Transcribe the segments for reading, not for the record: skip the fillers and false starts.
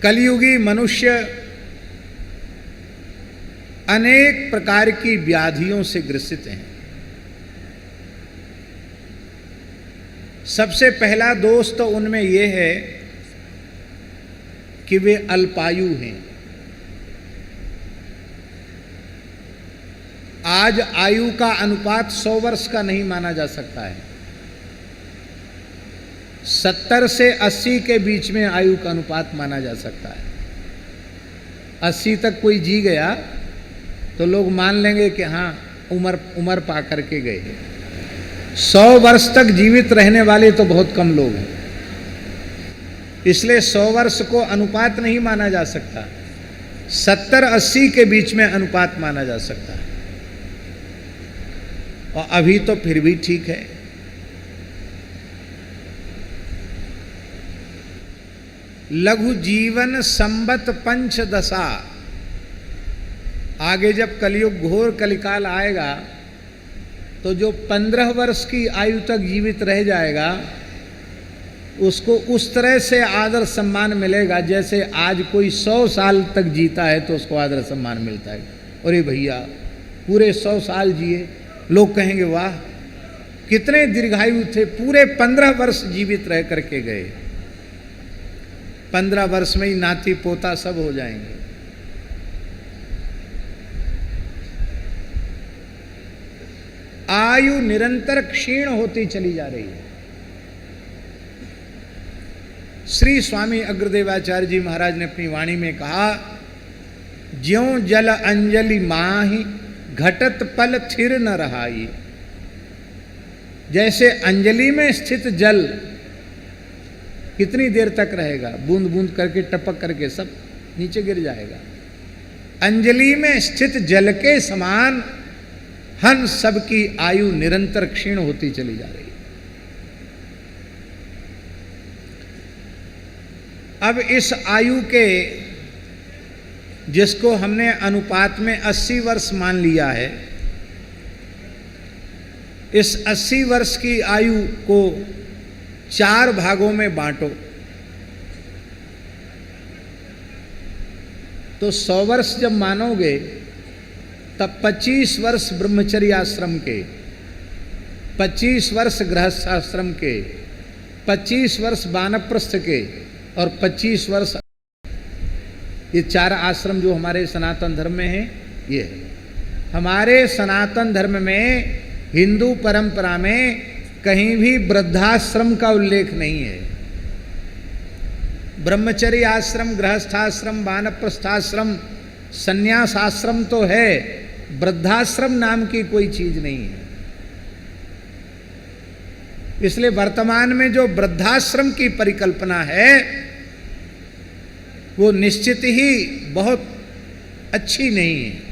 कलयुगी मनुष्य अनेक प्रकार की व्याधियों से ग्रसित हैं। सबसे पहला दोष तो उनमें यह है कि वे अल्पायु हैं। आज आयु का अनुपात 100 वर्ष का नहीं माना जा सकता है। 70 से 80 के बीच में आयु का अनुपात माना जा सकता है। 80 तक कोई जी गया तो लोग मान लेंगे कि हाँ उम्र पा करके गए। 100 वर्ष तक जीवित रहने वाले तो बहुत कम लोग हैं, इसलिए 100 वर्ष को अनुपात नहीं माना जा सकता। 70-80 के बीच में अनुपात माना जा सकता है। और अभी तो फिर भी ठीक है। लघु जीवन संबत पंचदशा, आगे जब कलयुग घोर कलिकाल आएगा तो जो 15 वर्ष की आयु तक जीवित रह जाएगा उसको उस तरह से आदर सम्मान मिलेगा जैसे आज कोई 100 साल तक जीता है तो उसको आदर सम्मान मिलता है। अरे भैया पूरे 100 साल जिए, लोग कहेंगे वाह कितने दीर्घायु थे, पूरे 15 वर्ष जीवित रह करके गए। 15 वर्ष में ही नाती पोता सब हो जाएंगे। आयु निरंतर क्षीण होती चली जा रही है। श्री स्वामी अग्रदेवाचार्य जी महाराज ने अपनी वाणी में कहा, ज्यों जल अंजलि माहि घटत पल थिर न रहाई। जैसे अंजलि में स्थित जल कितनी देर तक रहेगा, बूंद बूंद करके टपक करके सब नीचे गिर जाएगा। अंजलि में स्थित जल के समान हम सबकी आयु निरंतर क्षीण होती चली जा रही है। अब इस आयु के, जिसको हमने अनुपात में 80 वर्ष मान लिया है, इस 80 वर्ष की आयु को 4 भागों में बांटो तो 100 वर्ष जब मानोगे तब 25 वर्ष ब्रह्मचर्य आश्रम के, 25 वर्ष गृहस्थाश्रम के, 25 वर्ष वानप्रस्थ के और 25 वर्ष, ये 4 आश्रम जो हमारे सनातन धर्म में है। ये हमारे सनातन धर्म में, हिंदू परंपरा में कहीं भी वृद्धाश्रम का उल्लेख नहीं है। ब्रह्मचर्य आश्रम, गृहस्थाश्रम, वानप्रस्थाश्रम, संन्यास आश्रम तो है, वृद्धाश्रम नाम की कोई चीज नहीं है। इसलिए वर्तमान में जो वृद्धाश्रम की परिकल्पना है वो निश्चित ही बहुत अच्छी नहीं है।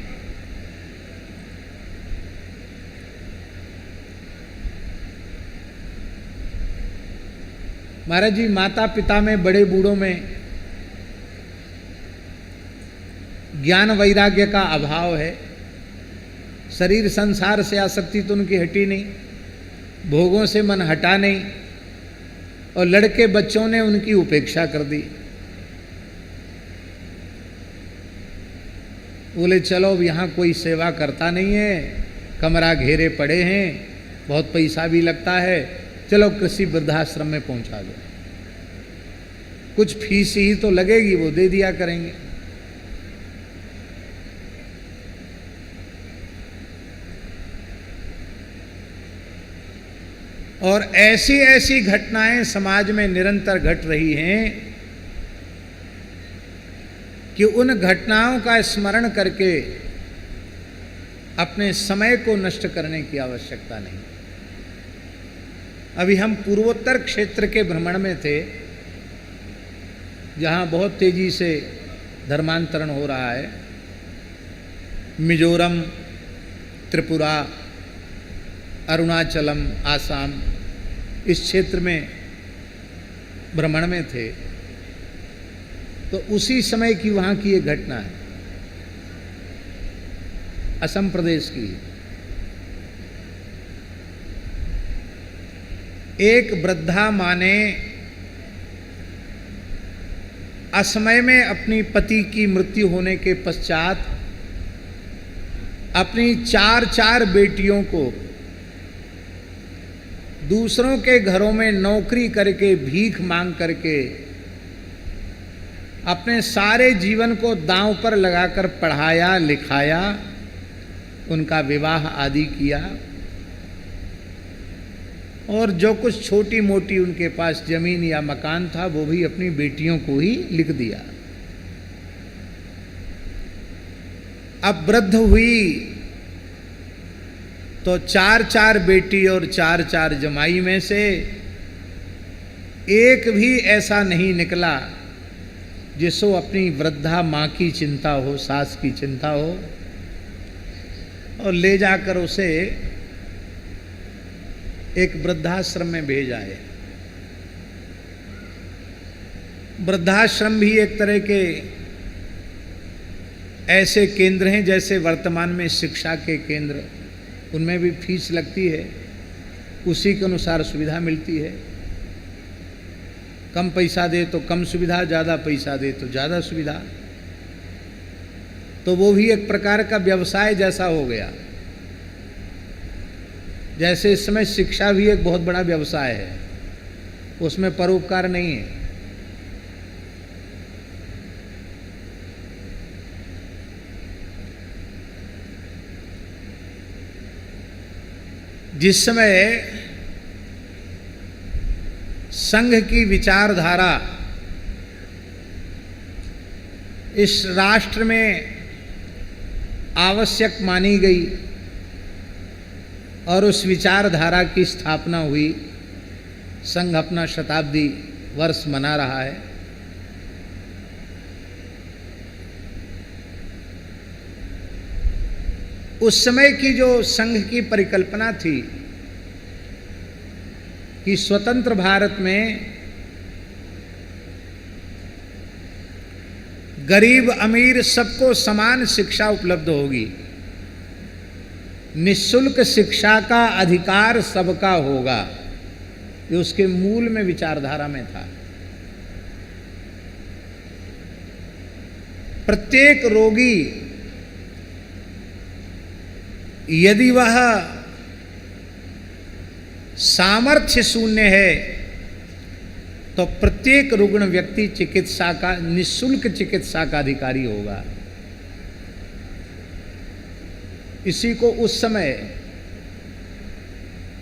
महाराज जी, माता पिता में, बड़े बूढ़ों में ज्ञान वैराग्य का अभाव है। शरीर संसार से आसक्ति तो उनकी हटी नहीं, भोगों से मन हटा नहीं, और लड़के बच्चों ने उनकी उपेक्षा कर दी। बोले चलो अब यहाँ कोई सेवा करता नहीं है, कमरा घेरे पड़े हैं, बहुत पैसा भी लगता है, चलो किसी वृद्धाश्रम में पहुंचा दो, कुछ फीस ही तो लगेगी, वो दे दिया करेंगे। और ऐसी ऐसी घटनाएं समाज में निरंतर घट रही हैं कि उन घटनाओं का स्मरण करके अपने समय को नष्ट करने की आवश्यकता नहीं। अभी हम पूर्वोत्तर क्षेत्र के भ्रमण में थे, जहाँ बहुत तेजी से धर्मांतरण हो रहा है। मिजोरम, त्रिपुरा, अरुणाचलम, आसाम, इस क्षेत्र में भ्रमण में थे, तो उसी समय की वहाँ की एक घटना है, असम प्रदेश की। एक वृद्धा माँ ने असमय में अपनी पति की मृत्यु होने के पश्चात अपनी 4 बेटियों को दूसरों के घरों में नौकरी करके भीख मांग करके अपने सारे जीवन को दांव पर लगाकर पढ़ाया लिखाया, उनका विवाह आदि किया और जो कुछ छोटी मोटी उनके पास जमीन या मकान था वो भी अपनी बेटियों को ही लिख दिया। अब वृद्ध हुई तो 4 बेटी और 4 जमाई में से एक भी ऐसा नहीं निकला जिसको अपनी वृद्धा माँ की चिंता हो, सास की चिंता हो और ले जाकर उसे एक वृद्धाश्रम में भेजाए। वृद्धाश्रम भी एक तरह के ऐसे केंद्र हैं जैसे वर्तमान में शिक्षा के केंद्र, उनमें भी फीस लगती है, उसी के अनुसार सुविधा मिलती है। कम पैसा दे तो कम सुविधा, ज़्यादा पैसा दे तो ज़्यादा सुविधा। तो वो भी एक प्रकार का व्यवसाय जैसा हो गया। जैसे इस समय शिक्षा भी एक बहुत बड़ा व्यवसाय है, उसमें परोपकार नहीं है। जिस समय संघ की विचारधारा इस राष्ट्र में आवश्यक मानी गई और उस विचारधारा की स्थापना हुई, संघ अपना शताब्दी वर्ष मना रहा है। उस समय की जो संघ की परिकल्पना थी कि स्वतंत्र भारत में गरीब अमीर सबको समान शिक्षा उपलब्ध होगी, निःशुल्क शिक्षा का अधिकार सबका होगा, ये उसके मूल में विचारधारा में था। प्रत्येक रोगी यदि वह सामर्थ्य शून्य है तो प्रत्येक रुग्ण व्यक्ति चिकित्सा का, निःशुल्क चिकित्सा का अधिकारी होगा। इसी को उस समय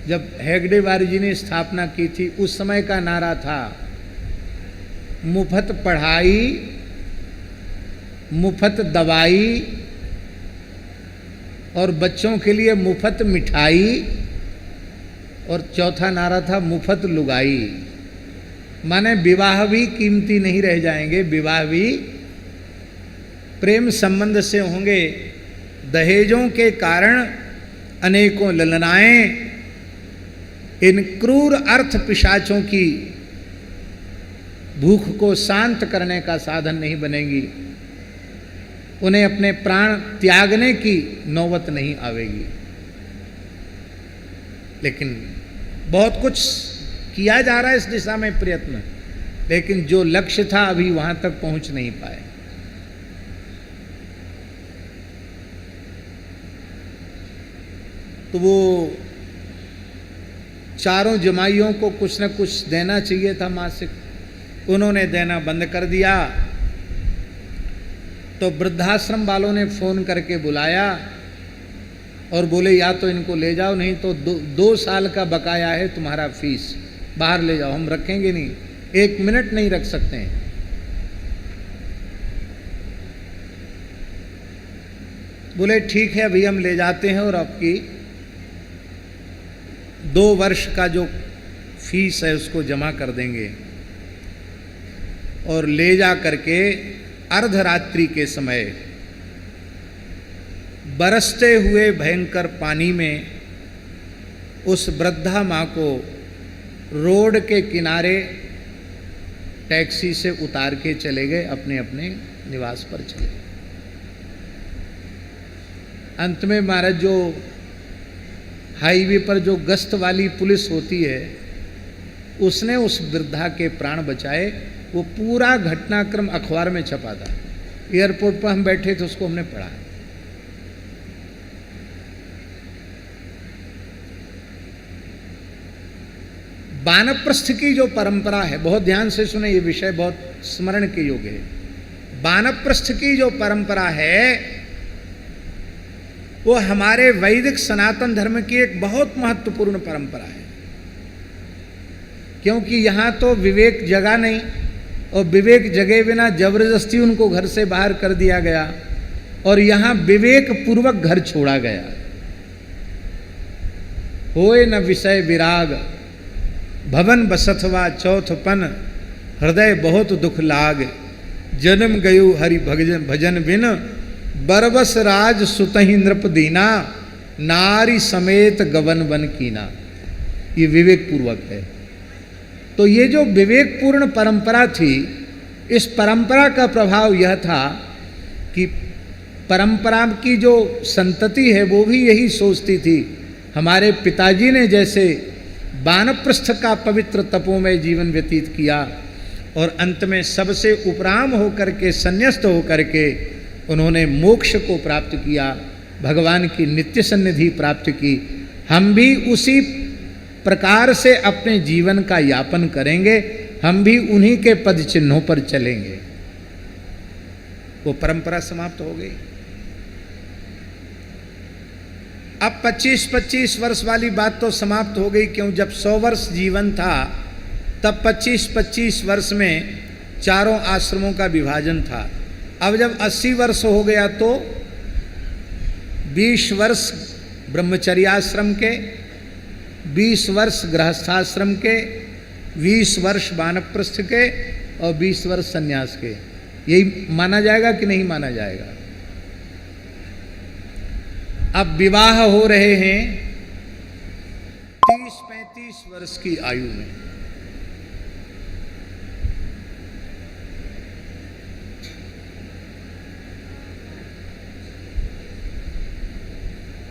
जब हेगडेवार जी ने स्थापना की थी, उस समय का नारा था मुफ्त पढ़ाई, मुफ्त दवाई और बच्चों के लिए मुफ्त मिठाई, और चौथा नारा था मुफ्त लुगाई। माने विवाह भी कीमती नहीं रह जाएंगे, विवाह भी प्रेम संबंध से होंगे। दहेजों के कारण अनेकों ललनाएं इन क्रूर अर्थ पिशाचों की भूख को शांत करने का साधन नहीं बनेगी, उन्हें अपने प्राण त्यागने की नौबत नहीं आवेगी। लेकिन बहुत कुछ किया जा रहा है इस दिशा में प्रयत्न, लेकिन जो लक्ष्य था अभी वहां तक पहुंच नहीं पाए। तो वो चारों जमाइयों को कुछ न कुछ देना चाहिए था मासिक, उन्होंने देना बंद कर दिया। तो वृद्धाश्रम वालों ने फोन करके बुलाया और बोले या तो इनको ले जाओ, नहीं तो 2 साल का बकाया है तुम्हारा फीस, बाहर ले जाओ, हम रखेंगे नहीं, 1 मिनट नहीं रख सकते हैं। बोले ठीक है अभी हम ले जाते हैं और आपकी 2 वर्ष का जो फीस है उसको जमा कर देंगे। और ले जा करके अर्धरात्रि के समय बरसते हुए भयंकर पानी में उस वृद्धा माँ को रोड के किनारे टैक्सी से उतार के चले गए, अपने अपने निवास पर चले गए। अंत में महाराज जो हाईवे पर जो गश्त वाली पुलिस होती है उसने उस वृद्धा के प्राण बचाए वो पूरा घटनाक्रम अखबार में छपा था। एयरपोर्ट पर हम बैठे थे, उसको हमने पढ़ा। वानप्रस्थ की जो परंपरा है, बहुत ध्यान से सुने, ये विषय बहुत स्मरण के योग्य है। वानप्रस्थ की जो परंपरा है वो हमारे वैदिक सनातन धर्म की एक बहुत महत्वपूर्ण परंपरा है, क्योंकि यहां तो विवेक जगा नहीं, और विवेक जगे बिना जबरदस्ती उनको घर से बाहर कर दिया गया, और यहां विवेक पूर्वक घर छोड़ा गया। होए न विषय विराग, भवन बसथवा चौथपन, हृदय बहुत दुख लाग, जन्म गयो हरि भजन बिन, बरबस राज सुतहि नृप दीना, नारी समेत गवन बन कीना। ये विवेक पूर्वक है। तो ये जो विवेकपूर्ण परंपरा थी, इस परंपरा का प्रभाव यह था कि परंपरा की जो संतति है वो भी यही सोचती थी। हमारे पिताजी ने जैसे वानप्रस्थ का पवित्र तपोमय जीवन व्यतीत किया और अंत में सबसे उपराम होकर के, संन्यस्त होकर के उन्होंने मोक्ष को प्राप्त किया, भगवान की नित्य सन्निधि प्राप्त की, हम भी उसी प्रकार से अपने जीवन का यापन करेंगे, हम भी उन्हीं के पद चिन्हों पर चलेंगे। वो परंपरा समाप्त हो गई। अब 25-25 वर्ष वाली बात तो समाप्त हो गई, क्यों? जब 100 वर्ष जीवन था तब 25-25 वर्ष में चारों आश्रमों का विभाजन था। अब जब 80 वर्ष हो गया तो 20 वर्ष ब्रह्मचर्याश्रम के, 20 वर्ष गृहस्थाश्रम के, 20 वर्ष वानप्रस्थ के और 20 वर्ष संन्यास के। यही माना जाएगा कि नहीं माना जाएगा? अब विवाह हो रहे हैं 30-35 वर्ष की आयु में।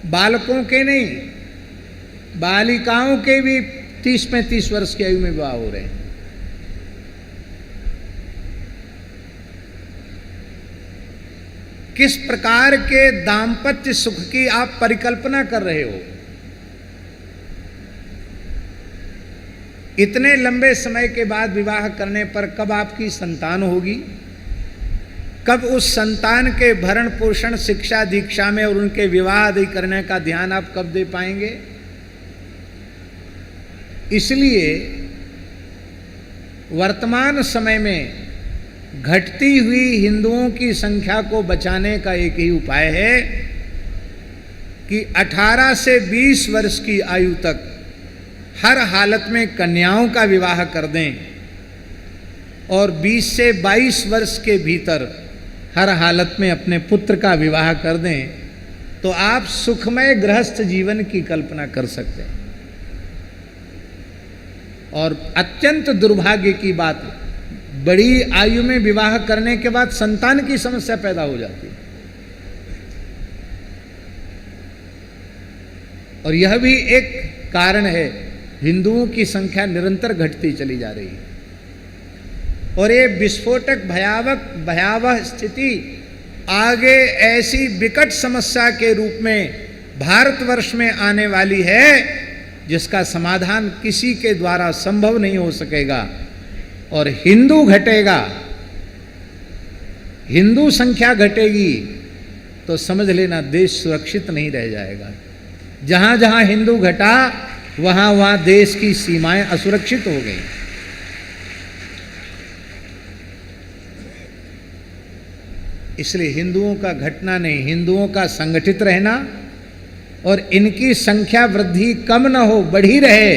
बालकों के नहीं, बालिकाओं के भी 30-35 वर्ष की आयु में विवाह हो रहे हैं। किस प्रकार के दाम्पत्य सुख की आप परिकल्पना कर रहे हो? इतने लंबे समय के बाद विवाह करने पर कब आपकी संतान होगी? कब उस संतान के भरण पोषण, शिक्षा दीक्षा में और उनके विवाह आदि करने का ध्यान आप कब दे पाएंगे? इसलिए वर्तमान समय में घटती हुई हिंदुओं की संख्या को बचाने का एक ही उपाय है कि 18 से 20 वर्ष की आयु तक हर हालत में कन्याओं का विवाह कर दें और 20 से 22 वर्ष के भीतर हर हालत में अपने पुत्र का विवाह कर दें, तो आप सुखमय गृहस्थ जीवन की कल्पना कर सकते हैं। और अत्यंत दुर्भाग्य की बात, बड़ी आयु में विवाह करने के बाद संतान की समस्या पैदा हो जाती है। और यह भी एक कारण है, हिंदुओं की संख्या निरंतर घटती चली जा रही है। और ये विस्फोटक भयावह स्थिति आगे ऐसी विकट समस्या के रूप में भारतवर्ष में आने वाली है जिसका समाधान किसी के द्वारा संभव नहीं हो सकेगा। और हिंदू घटेगा, हिंदू संख्या घटेगी तो समझ लेना देश सुरक्षित नहीं रह जाएगा। जहां जहां हिंदू घटा वहां वहां देश की सीमाएं असुरक्षित हो गई। इसलिए हिंदुओं का घटना नहीं, हिंदुओं का संगठित रहना और इनकी संख्या वृद्धि कम न हो, बढ़ी रहे,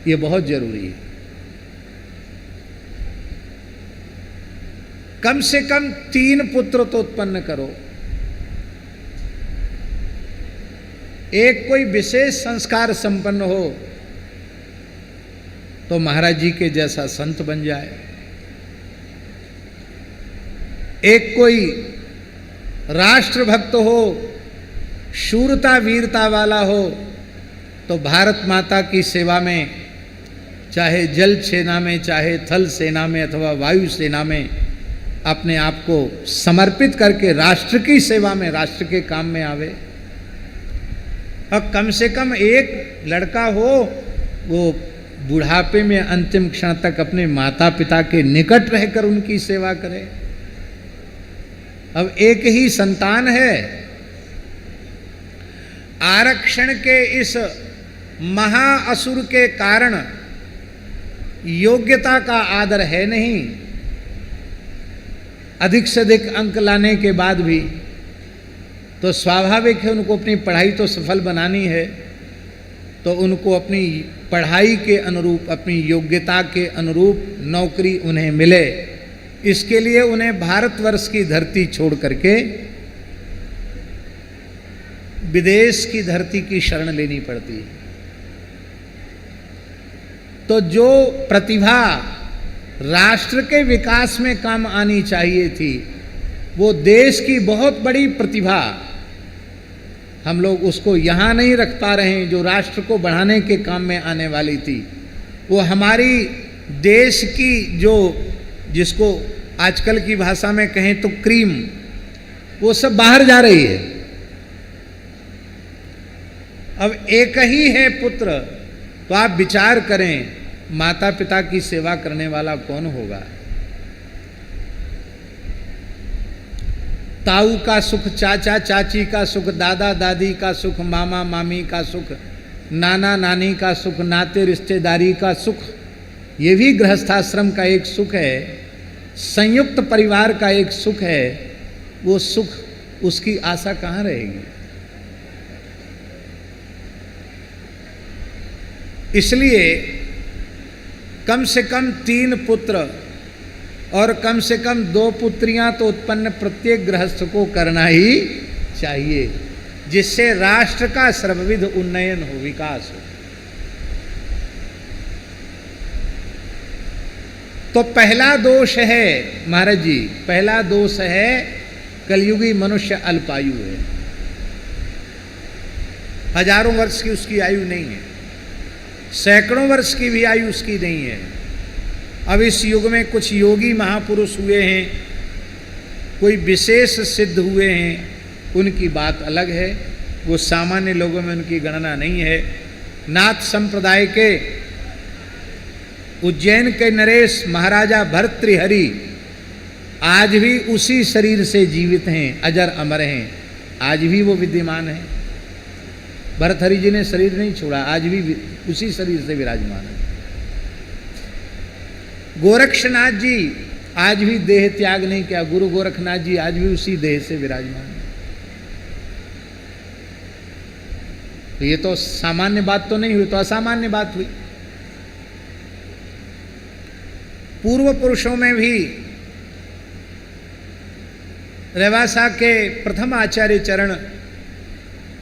ये बहुत जरूरी है। कम से कम 3 पुत्र तो उत्पन्न करो। एक कोई विशेष संस्कार संपन्न हो तो महाराज जी के जैसा संत बन जाए, एक कोई राष्ट्रभक्त हो, शूरता वीरता वाला हो तो भारत माता की सेवा में चाहे जल सेना में, चाहे थल सेना में अथवा वायु सेना में अपने आप को समर्पित करके राष्ट्र की सेवा में, राष्ट्र के काम में आवे। और कम से कम एक लड़का हो वो बुढ़ापे में अंतिम क्षण तक अपने माता पिता के निकट रहकर उनकी सेवा करे। अब एक ही संतान है, आरक्षण के इस महाअसुर के कारण योग्यता का आदर है नहीं। अधिक से अधिक अंक लाने के बाद भी तो स्वाभाविक है उनको अपनी पढ़ाई तो सफल बनानी है, तो उनको अपनी पढ़ाई के अनुरूप, अपनी योग्यता के अनुरूप नौकरी उन्हें मिले। इसके लिए उन्हें भारतवर्ष की धरती छोड़ करके विदेश की धरती की शरण लेनी पड़ती है। तो जो प्रतिभा राष्ट्र के विकास में काम आनी चाहिए थी, वो देश की बहुत बड़ी प्रतिभा, हम लोग उसको यहाँ नहीं रख पा रहे हैं। जो राष्ट्र को बढ़ाने के काम में आने वाली थी, वो हमारी देश की जो, जिसको आजकल की भाषा में कहें तो क्रीम, वो सब बाहर जा रही है। अब एक ही है पुत्र, तो आप विचार करें माता पिता की सेवा करने वाला कौन होगा। ताऊ का सुख, चाचा चाची का सुख, दादा दादी का सुख, मामा मामी का सुख, नाना नानी का सुख, नाते रिश्तेदारी का सुख, ये भी गृहस्थाश्रम का एक सुख है, संयुक्त परिवार का एक सुख है। वो सुख, उसकी आशा कहाँ रहेगी। इसलिए कम से कम 3 पुत्र और कम से कम 2 पुत्रियां तो उत्पन्न प्रत्येक गृहस्थ को करना ही चाहिए, जिससे राष्ट्र का सर्वविध उन्नयन हो, विकास हो। तो पहला दोष है महाराज जी, पहला दोष है कलयुगी मनुष्य अल्पायु है। हजारों वर्ष की उसकी आयु नहीं है, सैकड़ों वर्ष की भी आयु उसकी नहीं है। अब इस युग में कुछ योगी महापुरुष हुए हैं, कोई विशेष सिद्ध हुए हैं, उनकी बात अलग है, वो सामान्य लोगों में उनकी गणना नहीं है। नाथ संप्रदाय के उज्जैन के नरेश महाराजा भर्तृहरि आज भी उसी शरीर से जीवित हैं, अजर अमर हैं, आज भी वो विद्यमान हैं। भर्तृहरि जी ने शरीर नहीं छोड़ा, आज भी उसी शरीर से विराजमान है। गोरक्षनाथ जी आज भी देह त्याग नहीं किया, गुरु गोरखनाथ जी आज भी उसी देह से विराजमान है। तो ये तो सामान्य बात तो नहीं हुई, तो असामान्य बात हुई। पूर्व पुरुषों में भी रेवासा के प्रथम आचार्य चरण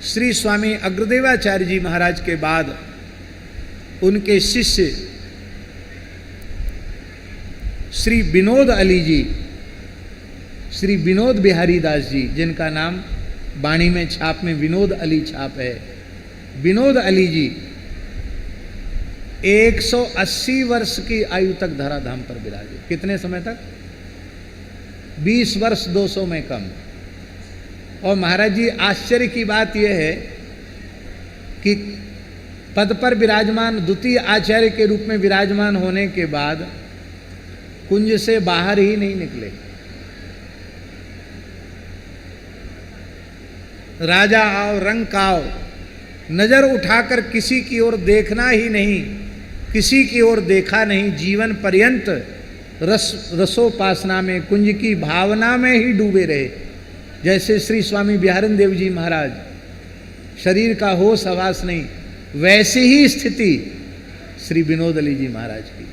श्री स्वामी अग्रदेवाचार्य जी महाराज के बाद उनके शिष्य श्री विनोद अली जी, श्री विनोद बिहारी दास जी, जिनका नाम बाणी में छाप में विनोद अली छाप है, विनोद अली जी 180 वर्ष की आयु तक धराधाम पर विराजे। कितने समय तक? 20 वर्ष 200 में कम। और महाराज जी आश्चर्य की बात यह है कि पद पर विराजमान द्वितीय आचार्य के रूप में विराजमान होने के बाद कुंज से बाहर ही नहीं निकले। राजा आओ रंग आओ, नजर उठाकर किसी की ओर देखना ही नहीं, किसी की ओर देखा नहीं, जीवन पर्यंत रसोपासना में, कुंज की भावना में ही डूबे रहे। जैसे श्री स्वामी बिहारन देव जी महाराज, शरीर का होश हवास नहीं, वैसी ही स्थिति श्री विनोद अली जी महाराज की।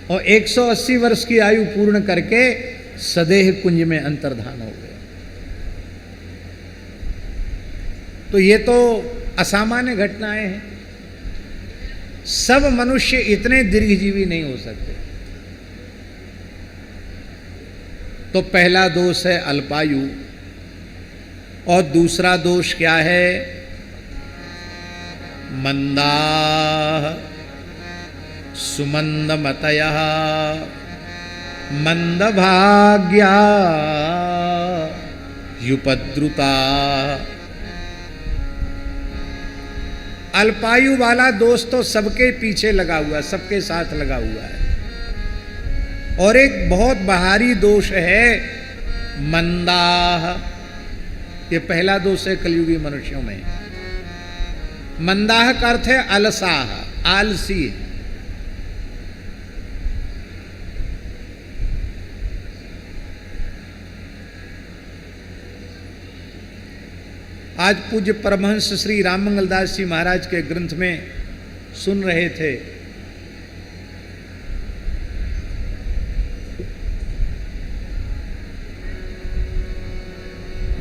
और 180 वर्ष की आयु पूर्ण करके सदेह कुंज में अंतर्धान हो गए। तो ये तो असामान्य घटनाएं हैं। सब मनुष्य इतने दीर्घजीवी नहीं हो सकते। तो पहला दोष है अल्पायु, और दूसरा दोष क्या है? मंदाः सुमंदमतयः मंदभाग्या युपद्रुता। अल्पायु वाला दोस्त तो सबके पीछे लगा हुआ है, सबके साथ लगा हुआ है। और एक बहुत बाहरी दोष है मंदाह। ये पहला दोष है कलयुगी मनुष्यों में। मंदाह का अर्थ है अलसाह, आलसी। आज पूज्य परमहंस श्री राममंगल दास जी महाराज के ग्रंथ में सुन रहे थे,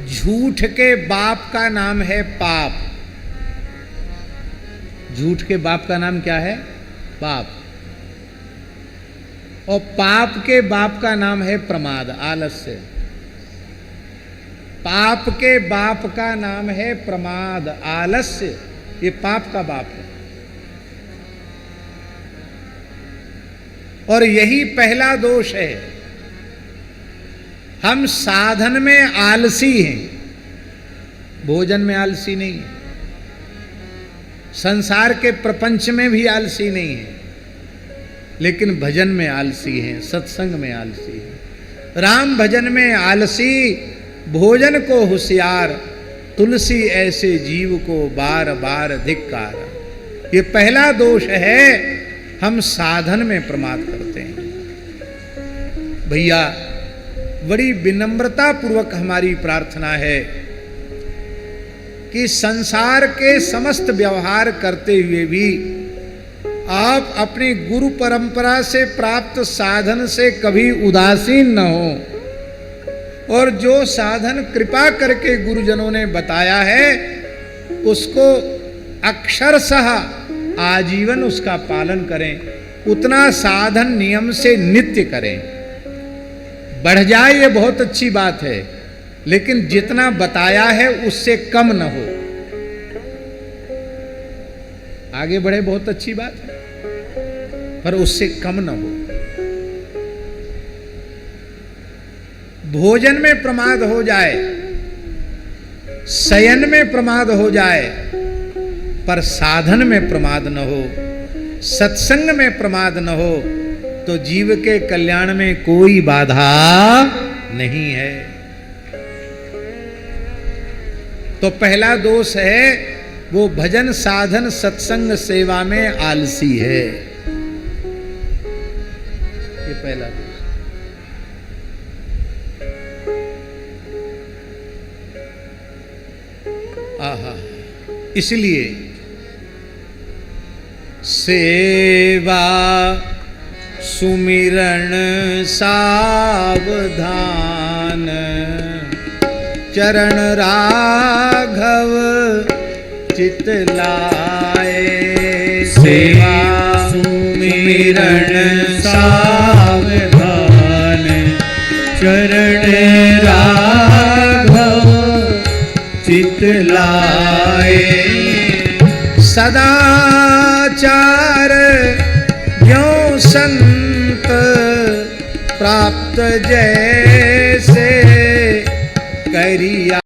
झूठ के बाप का नाम है पाप। झूठ के बाप का नाम क्या है? पाप। और पाप के बाप का नाम है प्रमाद, आलस्य। पाप के बाप का नाम है प्रमाद, आलस्य। ये पाप का बाप है। और यही पहला दोष है। हम साधन में आलसी हैं, भोजन में आलसी नहीं है, संसार के प्रपंच में भी आलसी नहीं है, लेकिन भजन में आलसी हैं, सत्संग में आलसी हैं। राम भजन में आलसी, भोजन को होशियार, तुलसी ऐसे जीव को बार बार धिक्कार। ये पहला दोष है, हम साधन में प्रमाद करते हैं। भैया बड़ी विनम्रता पूर्वक हमारी प्रार्थना है कि संसार के समस्त व्यवहार करते हुए भी आप अपनी गुरु परंपरा से प्राप्त साधन से कभी उदासीन न हो, और जो साधन कृपा करके गुरुजनों ने बताया है उसको अक्षरशः आजीवन उसका पालन करें। उतना साधन नियम से नित्य करें। बढ़ जाए ये बहुत अच्छी बात है, लेकिन जितना बताया है उससे कम न हो। आगे बढ़े बहुत अच्छी बात है, पर उससे कम न हो। भोजन में प्रमाद हो जाए, शयन में प्रमाद हो जाए, पर साधन में प्रमाद न हो, सत्संग में प्रमाद न हो, तो जीव के कल्याण में कोई बाधा नहीं है। तो पहला दोष है वो भजन साधन सत्संग सेवा में आलसी है। ये पहला दोष। आहा, इसलिए सेवा सुमिरन सावधान, चरण राघव चित लाए। सेवा सुमिरन सावधान, चरण राघव चित लाए। सदाचार ज्यों संत प्राप्त जैसे करिया।